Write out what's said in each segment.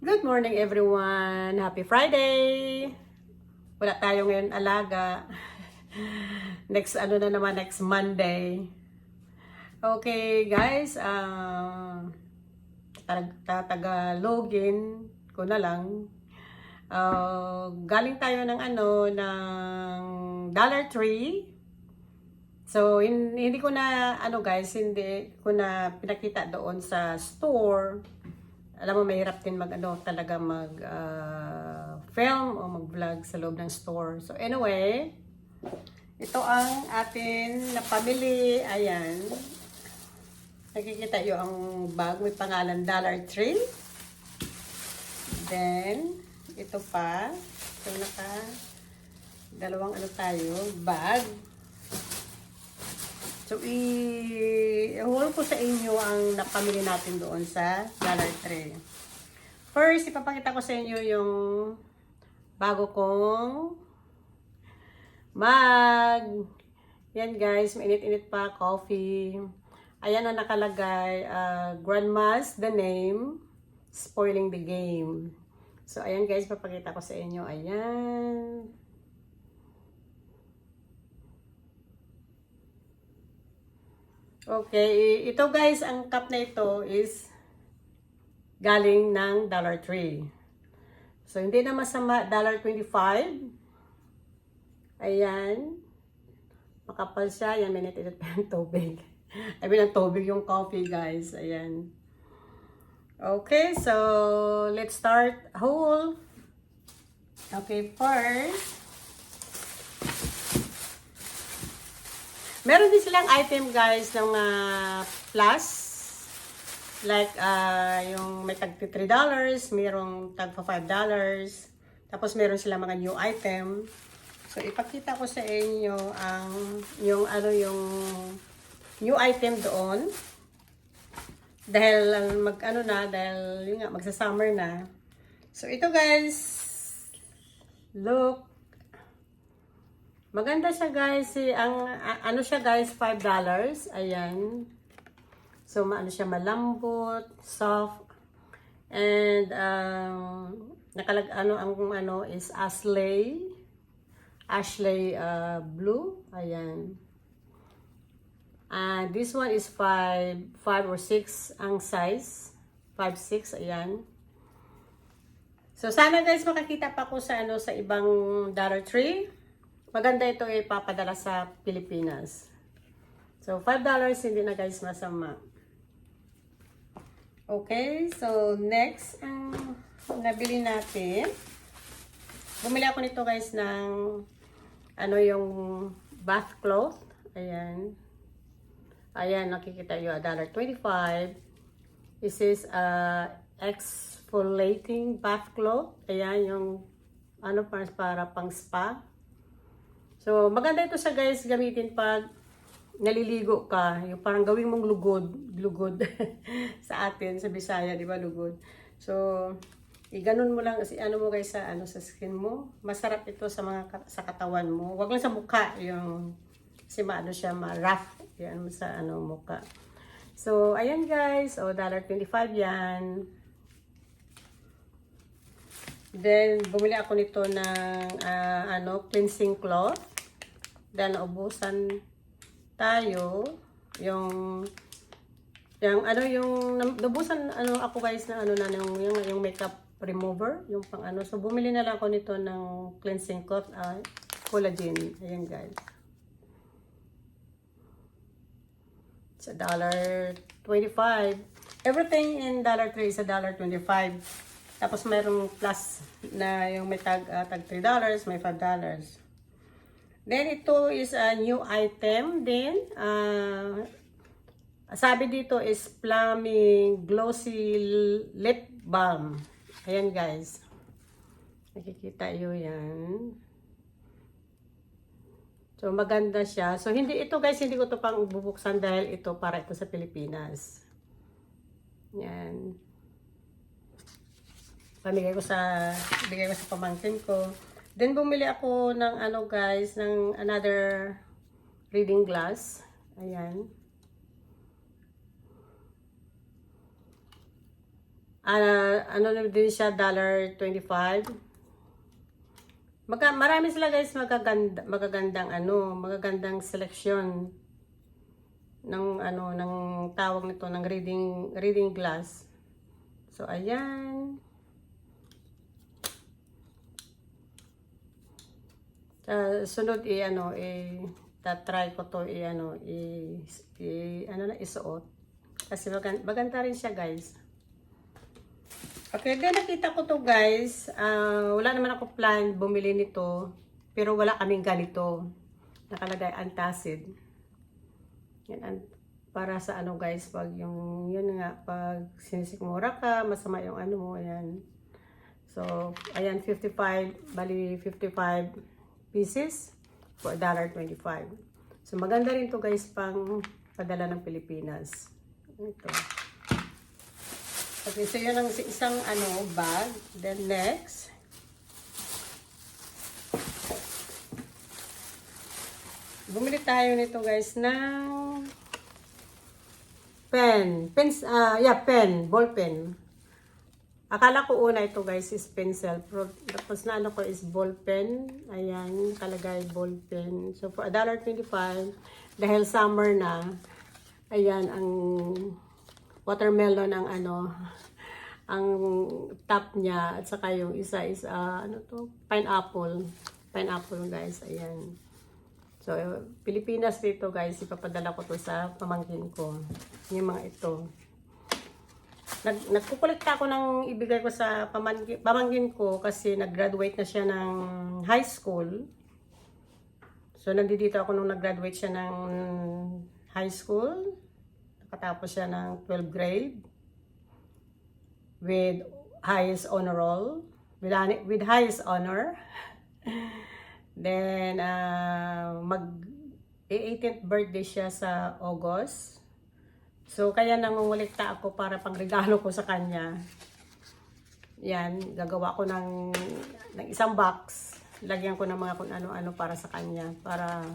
Good morning everyone! Happy Friday! Wala tayo ngayon alaga. Next next Monday. Okay guys, tagalogin ko na lang. Galing tayo ng ng Dollar Tree. So hindi ko na hindi ko na pinakita doon sa store. Alam mo, mahirap din talaga film o mag-vlog sa loob ng store. So anyway, ito ang atin na pamili. Ayan. Nakikita yung ang bag. May pangalan Dollar Tree. Then, ito pa. So dalawang bag. So, i-haul ko sa inyo ang napamili natin doon sa Dollar Tree. First, ipapakita ko sa inyo yung bago kong mug. Yan guys, mainit-init pa, coffee. Ayan ang nakalagay, Grandma's the name, spoiling the game. So, ayan guys, papakita ko sa inyo. Ayan. Okay, ito guys, ang cup na ito is galing ng Dollar Tree. So, hindi na masama, $1.25. Ayan. Makapal siya. Ayan, minute-init pa yung tubig. I mean, ang tubig yung coffee, guys. Ayan. Okay, so, let's start haul. Okay, first, meron din silang item guys ng plus. Like yung may tag $3, mayroong tag $5. Tapos meron silang mga new item. So ipakita ko sa inyo ang yung new item doon. Dahil dahil yun nga magsa-summer na. So ito guys, look. Maganda siya guys, ang siya guys, $5. Ayan. So siya malambot, soft. And is Ashley blue. Ayan. This one is 5 or 6 ang size. 5, 6, ayan. So sana guys makakita pa ko sa sa ibang Dollar Tree. Maganda ito ipapadala sa Pilipinas. So, $5 hindi na guys masama. Okay, so next, ang nabili natin. Bumili ako nito guys ng yung bath cloth. Ayan. Ayan, nakikita yung $1.25. This is exfoliating bath cloth. Ayan, yung para pang spa. So, maganda ito sa guys, gamitin pag naliligo ka. Yung parang gawin mong lugod sa atin, sa Bisaya, di ba, lugod. So, iganon mo lang, mo guys sa skin mo. Masarap ito sa katawan mo. Huwag lang sa mukha, yung kasi siya, rough, yan sa mukha. So, ayan guys, $1.25 yan. Then, bumili ako nito ng cleansing cloth. Then, naubusan tayo. Yung naubusan ako guys na yung makeup remover. Yung pang So, bumili na lang ako nito ng cleansing cloth, collagen. Ayan guys. It's $1.25. Everything in Dollar Tree is $1.25. Tapos mayroong plus na yung may tag $3, may $5. Then ito is a new item din. Sabi dito is Plumbing Glossy Lip Balm. Ayan guys. Nakikita nyo yan. So maganda siya. So hindi ito guys, hindi ko to pang bubuksan dahil ito para ito sa Pilipinas. Yan. Bigay ko sa pamangkin ko. Then bumili ako ng guys, ng another reading glass. Ayan. ano na din siya, $1.25. Marami sila guys, magagandang selection ng ng tawag nito, ng reading glass. So ayan. Sunod try ko to isuot kasi maganda rin siya guys. Okay, then nakita ko to guys. Wala naman ako plan bumili nito, pero wala kaming ganito. Nakalagay antacid. Yan, para sa guys, pag yun nga, pag sinisikmura ka, masama yung mo, ayan. So, ayan, 55, bali 55 pieces for $1.25. So, maganda rin to guys, pang padala ng Pilipinas. Ito. Okay, so yun ang isang bag. Then next, bumili tayo nito guys ng pen, ball pen. Akala ko una ito guys is pencil, pero tapos na ko is ball pen. Ayan, kalagay ball pen. So for $1.25, dahil summer na, ayan ang watermelon ang ang top niya, at saka yung isa is pineapple guys. Ayan. So Pilipinas dito guys, ipapadala ko to sa pamangkin ko, yung mga ito. Nagkukulikta ako ng ibigay ko sa pamangkin ko kasi nag-graduate na siya ng high school. So nandito ako nung nag-graduate siya ng high school. Nakatapos siya ng 12th grade with highest honor roll, with highest honor. Then mag-18th birthday siya sa August. So kaya nangungulikta ako para pangregalo ko sa kanya. Yan, gagawa ko ng isang box. Lagyan ko ng mga kung ano-ano para sa kanya, para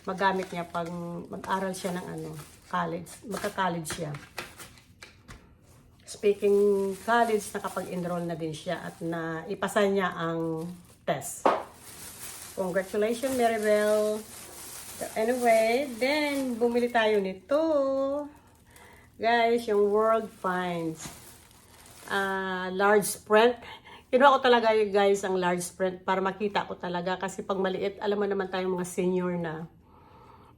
magamit niya pag mag-aral siya ng college. Magka-college siya. Speaking college, nakapag-enroll na din siya at ipasa niya ang test. Congratulations, Maribel. So, anyway, then bumili tayo nito. Guys, yung World Finds. Large print. Kinuha ko talaga guys ang large print para makita ko talaga. Kasi pag maliit, alam mo naman tayong mga senior na,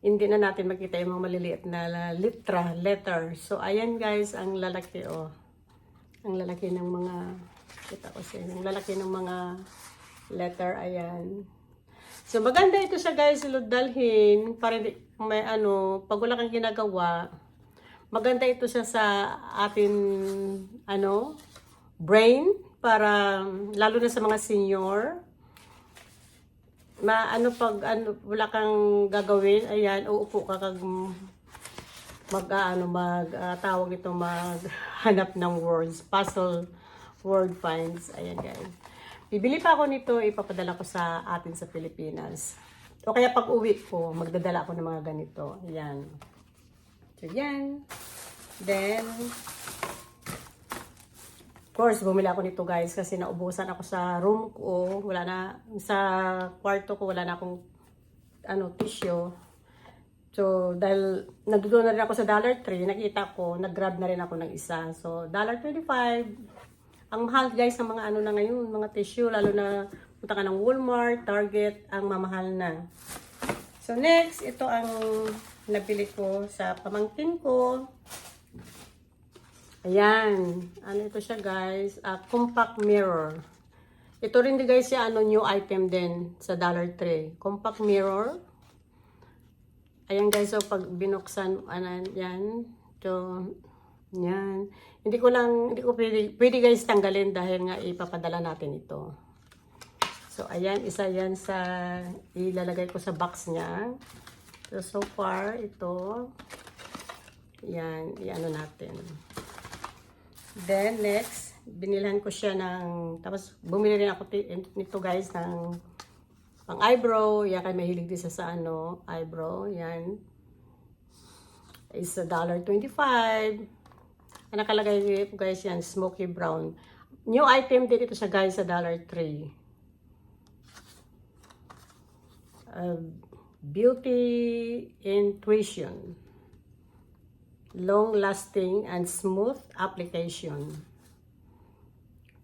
hindi na natin makita yung mga maliliit na letter. So, ayan guys, ang lalaki Ang lalaki ng mga, kita ko siya, yung lalaki ng mga letter, ayan. So, maganda ito siya guys, dalhin, para hindi, pag wala kang ginagawa, maganda ito siya sa atin, brain, para, lalo na sa mga senior, pag wala kang gagawin, ayan, uupo ka tawag ito, maghanap ng words, puzzle word finds. Ayan guys, bibili pa ako nito, ipapadala ko sa atin sa Pilipinas, o kaya pag uwi ko, magdadala ako ng mga ganito. Ayan, so yan. Then of course, bumili ako nito guys kasi naubusan ako sa room ko. Wala na, sa kwarto ko, wala na akong tissue. So, dahil nandoon na rin ako sa $3, nakita ko, nag-grab na rin ako ng isa. So, $25. Ang mahal guys ng mga na ngayon, mga tissue, lalo na punta ka ng Walmart, Target, ang mamahal na. So, next, ito ang nabili ko sa pamangkin ko. Ayan. Ito siya guys? Compact mirror. Ito rin din guys siya, new item din sa $3. Compact mirror. Ayan guys, so pag binuksan, yan. So, yan. Hindi ko pwede guys tanggalin dahil nga ipapadala natin ito. So, ayan, isa yan sa, ilalagay ko sa box niya. So far, ito. Yan, natin. Then, next, binilhan ko siya tapos bumili rin ako nito guys ng pang eyebrow. Yan, kaya mahilig din sa eyebrow. Yan. Is $1.25. Ang nakalagay dito guys yan, smoky brown. New item din ito sa guys sa Dollar Tree. Beauty Intuition. Long-lasting and smooth application.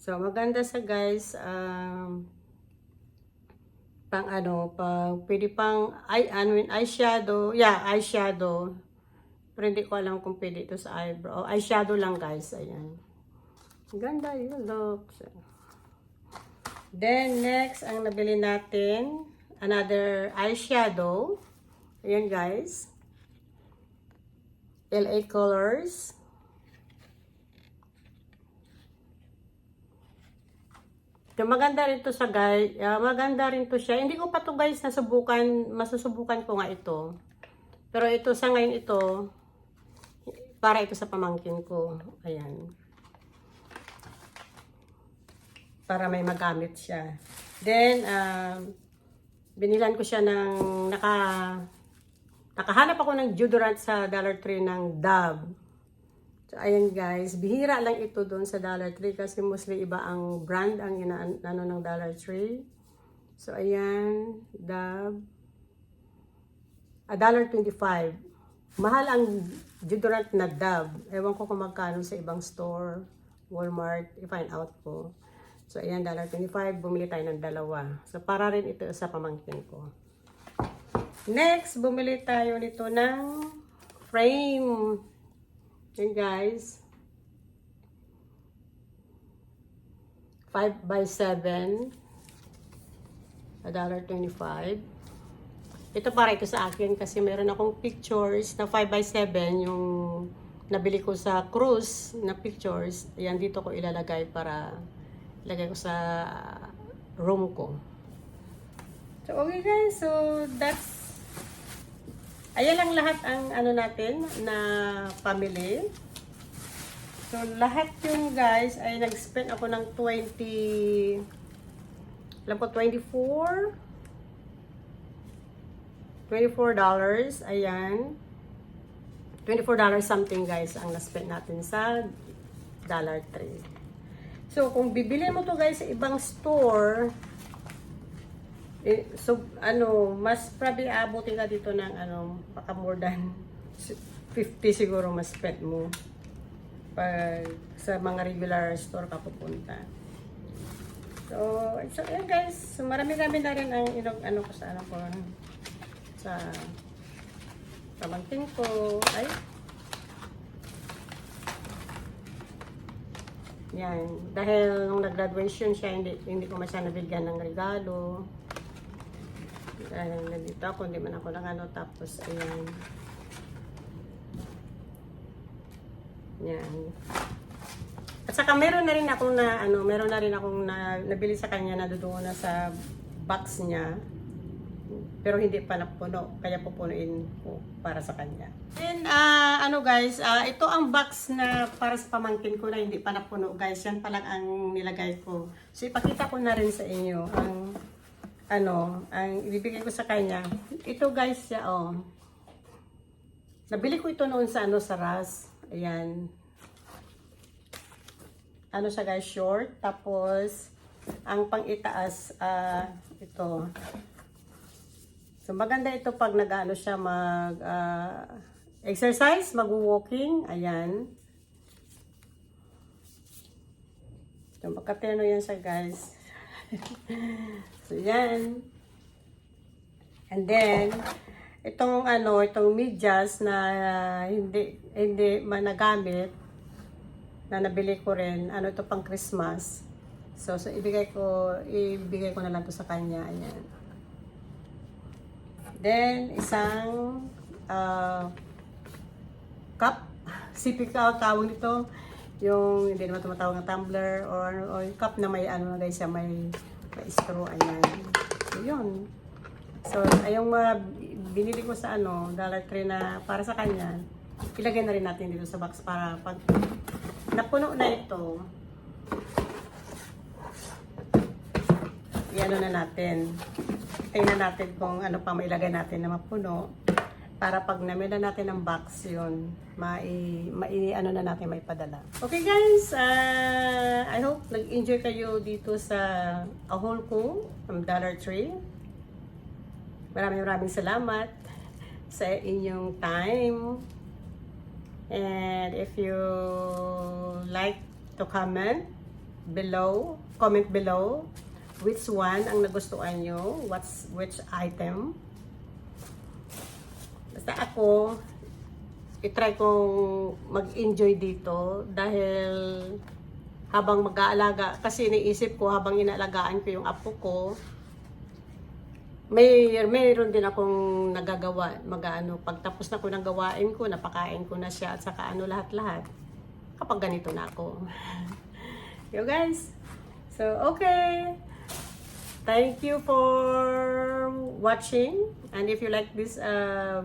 So, maganda sa guys. Pang ano, pwede pang eyeshadow. Yeah, eyeshadow. Pero hindi ko alam kung pwede ito sa eyebrow. Eyeshadow lang guys. Ayan. Ganda yun. Look. Then, next, ang nabili natin, another eyeshadow. Ayan guys. LA Colors. So, maganda rin to sa guys. Maganda rin to siya. Hindi ko pa to guys nasubukan. Masusubukan ko nga ito. Pero ito sa ngayon ito. Para ito sa pamangkin ko. Ayan. Para may magamit siya. Then, binilan ko siya ng nakahanap ako ng deodorant sa Dollar Tree ng Dove. So, ayan guys, bihira lang ito doon sa Dollar Tree kasi mostly iba ang brand ang inaano ng Dollar Tree. So, ayan, Dove. $1.25. Mahal ang deodorant na Dove. Ewan ko kung magkano sa ibang store, Walmart, i-find out ko. So, ayan, $1.25. Bumili tayo ng dalawa. So, para rin ito sa pamangkin ko. Next, bumili tayo nito ng frame. Yan guys. 5x7. $1.25. Ito para ito sa akin kasi meron akong pictures na 5x7. Yung nabili ko sa cruise na pictures. Yan dito ko ilalagay para ilagay ko sa room ko. So, okay guys. So, that's ayan lang lahat ang ano natin na pamili. So, lahat yun guys ay nag-spend ako ng $24. Ayan. $24 something guys ang na-spend natin sa Dollar Tree. So, kung bibili mo to guys sa ibang store, so, mas probably abutin ka dito ng, baka more than 50 siguro mas spend mo pag sa mga regular store ka pupunta. So ayan guys, so marami-rami na rin ang ko sa sa pamangkin ko. Yan, dahil nung nag-graduation siya, hindi ko siya nabigyan ng regalo. Nandito ako, hindi man ako tapos ayan. Yan. At saka meron na rin akong nabili sa kanya na doon na sa box niya. Pero hindi pa napuno, kaya pupunuin ko para sa kanya. Then, guys, ito ang box na para sa pamangkin ko na hindi pa napuno, guys. Yan pa lang ang nilagay ko. So, ipakita ko na rin sa inyo ang ibibigay ko sa kanya. Ito, guys, siya, nabili ko ito noon sa, sa Ras. Ayan. Siya, guys, short. Tapos, ang pang-itaas, ito. So, maganda ito pag siya exercise, mag-walking. Ayan. So, makateno yan siya, guys. So, yan. And then, itong medyas na hindi managamit, na nabili ko rin, ito pang Christmas. So ibigay ko na lang to sa kanya. Ayan. Then, isang cup. Sipi ka tawag nito. Yung, hindi naman tumatawag ng tumbler or yung cup na may guys, may straw. Ayan. So, yun. So, ayong binili ko sa Dollar Tree na para sa kanya, ilagay na rin natin dito sa box para pag napuno na ito, na natin. Tingnan natin kung ano pa mailagay natin na mapuno. para pag namila natin ng box yun, ano na natin may padala. Okay guys, I hope nag-enjoy kayo dito sa ahol ko from Dollar Tree. Maraming salamat sa inyong time. And if you like to comment below which one ang nagustuhan nyo, which item. Basta ako, itry kong mag-enjoy dito dahil habang mag-aalaga, kasi iniisip ko habang inaalagaan ko yung apo ko, mayroon din akong nagagawa, pagtapos na ko ng gawain ko, napakain ko na siya at saka lahat-lahat, kapag ganito na ako. You guys, so okay. Thank you for watching, and if you like this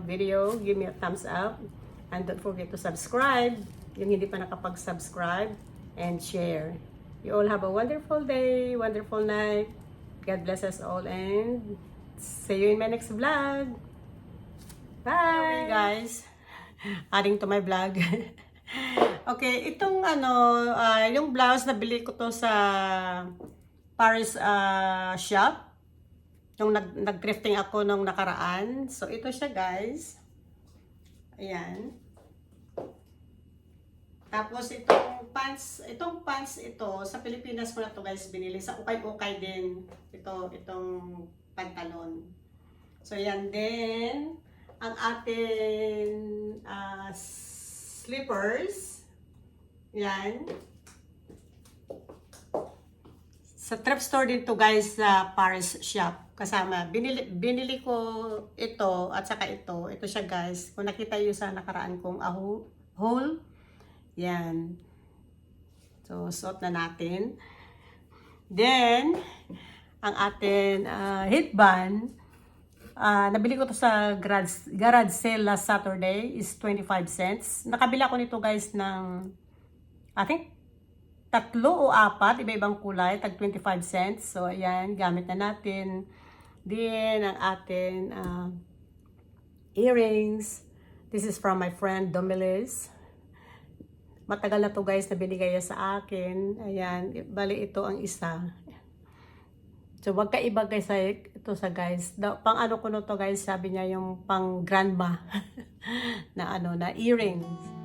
video, give me a thumbs up, and don't forget to subscribe yung hindi pa nakapag-subscribe, and share. You all have a wonderful day, wonderful night. God bless us all, and see you in my next vlog. Bye! Okay, guys, adding to my vlog. Okay, itong yung blouse, nabili ko to sa Paris shop. Yung nag-thrifting ako nung nakaraan. So, ito siya, guys. Ayan. Tapos, itong pants ito, sa Pilipinas ko na to, guys, binili. Sa ukay-ukay din. Itong pantalon. So, yan din. Ang ating slippers. Yan. Sa thrift store din to, guys, sa Paris shop. Kasama. Binili ko ito at saka ito. Ito siya, guys. Kung nakita nyo sa nakaraan kong haul. Yan. So, suot na natin. Then, ang ating headband, nabili ko to sa garage sale last Saturday, is 25 cents. Nakabila ko nito, guys, ng, I think, 3 o 4, iba-ibang kulay, tag 25 cents. So, ayan, gamit na natin. Then, ang ating earrings. This is from my friend Domelis. Matagal na to, guys, na binigay niya sa akin. Ayan, bali ito ang isa. So, wag ka iba, guys, ito sa guys. Pang ano ko no to, guys, sabi niya yung pang grandma na na earrings.